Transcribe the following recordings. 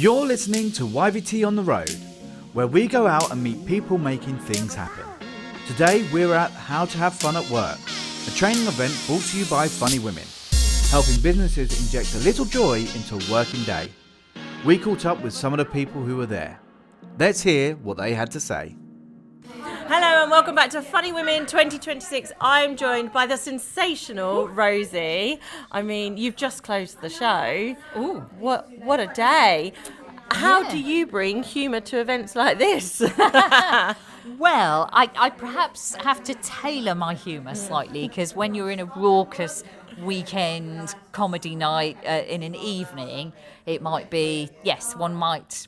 You're listening to YVT on the Road, where we go out and meet people making things happen. Today we're at How to Have Fun at Work, a training event brought to you by Funny Women, helping businesses inject a little joy into a working day. We caught up with some of the people who were there. Let's hear what they had to say. Hello and welcome back to Funny Women 2026. I'm joined by the sensational Rosie. I mean, you've just closed the show. Ooh, what a day. How do you bring humour to events like this? Well, I perhaps have to tailor my humour slightly, because when you're in a raucous weekend comedy night in an evening, it might be, yes, one might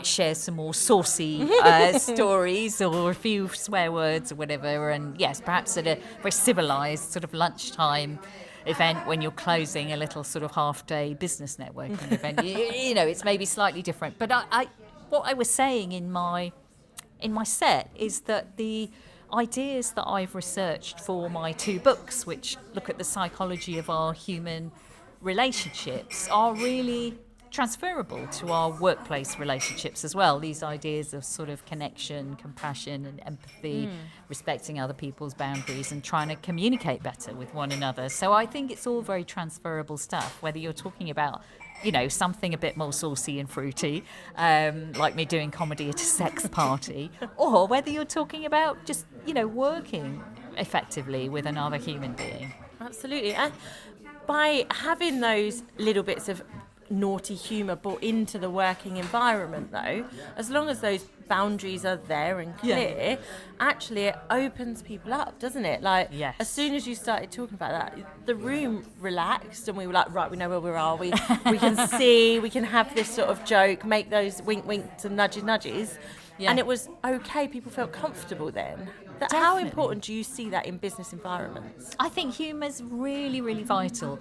share some more saucy stories or a few swear words or whatever. And yes, perhaps at a very civilised sort of lunchtime event when you're closing a little sort of half-day business networking event, you know, it's maybe slightly different. But what I was saying in my set is that the ideas that I've researched for my two books, which look at the psychology of our human relationships, are really transferable to our workplace relationships as well. These ideas of sort of connection, compassion and empathy, respecting other people's boundaries and trying to communicate better with one another. So I think it's all very transferable stuff, whether you're talking about, you know, something a bit more saucy and fruity, like me doing comedy at a sex party, or whether you're talking about just, you know, working effectively with another human being. Absolutely. And by having those little bits of naughty humour brought into the working environment, though, as long as those boundaries are there and clear, actually it opens people up, doesn't it? Like, as soon as you started talking about that, the room relaxed and we were like, right, we know where we are, we can see, we can have this sort of joke, make those wink winks and nudges, and it was okay, people felt comfortable then. How important do you see that in business environments? I think humour's really, really vital.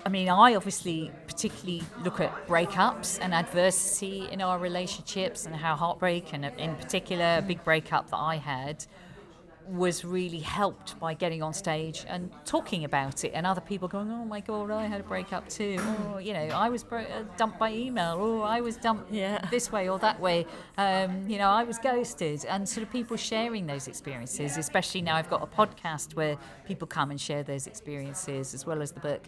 I mean, I obviously particularly look at breakups and adversity in our relationships and how heartbreak, and in particular a big breakup that I had, was really helped by getting on stage and talking about it, and other people going, oh my God, I had a breakup too. Or, you know, I was dumped by email, or I was dumped this way or that way. You know, I was ghosted, and sort of people sharing those experiences, especially now I've got a podcast where people come and share those experiences as well as the book.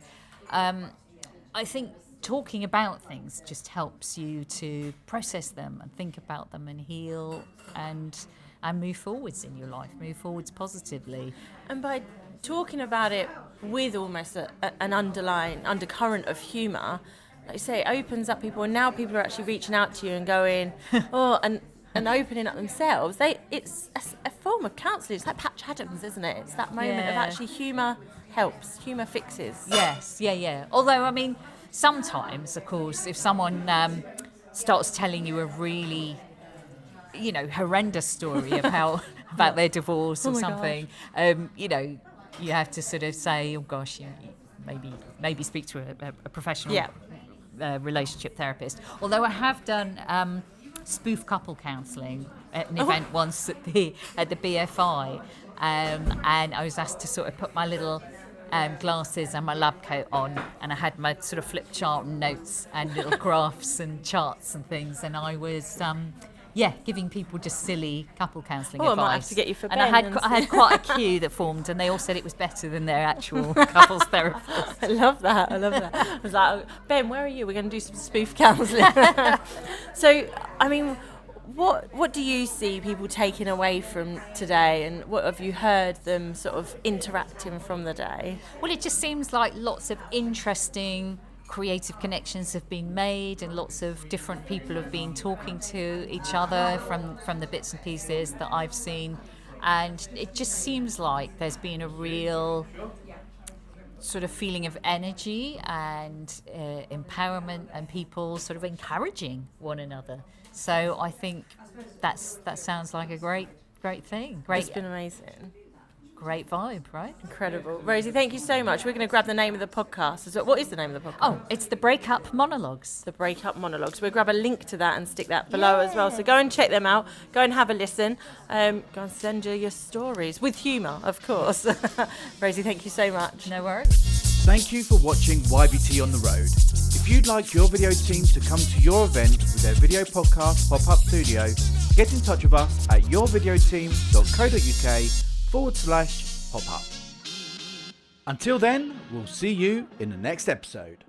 I think talking about things just helps you to process them and think about them and heal and move forwards in your life, move forwards positively. And by talking about it with almost an undercurrent of humour, like you say, it opens up people, and now people are actually reaching out to you and going, and opening up themselves. It's a form of counselling. It's like Patch Adams, isn't it? It's that moment of actually humour helps, humour fixes. Yes, yeah. Although, I mean, sometimes, of course, if someone starts telling you a really, you know, horrendous story of how about their divorce or something, you know, you have to sort of say, oh gosh, maybe speak to a professional relationship therapist. Although I have done Spoof couple counselling at an event once at the BFI, and I was asked to sort of put my little glasses and my lab coat on, and I had my sort of flip chart and notes and little graphs and charts and things, and I was giving people just silly couple counselling advice. I might have to get you for Ben. And I had quite a queue that formed, and they all said it was better than their actual couples therapist. I love that. I was like, Ben, where are you? We're going to do some spoof counselling. So, I mean, what do you see people taking away from today, and what have you heard them sort of interacting from the day? Well, it just seems like lots of interesting creative connections have been made, and lots of different people have been talking to each other from the bits and pieces that I've seen, and it just seems like there's been a real sort of feeling of energy and empowerment, and people sort of encouraging one another. So I think that sounds like a great thing. It's been amazing. Great vibe, right? Incredible. Rosie, thank you so much. We're going to grab the name of the podcast. What is the name of the podcast? Oh, it's the Breakup Monologues. The Breakup Monologues. We'll grab a link to that and stick that below as well. So go and check them out. Go and have a listen. Go and send your stories with humour, of course. Rosie, thank you so much. No worries. Thank you for watching YVT on the Road. If If you'd like your video team to come to your event with their video podcast pop-up studio, get in touch with us at yourvideoteam.co.uk/pop-up. Until then, we'll see you in the next episode.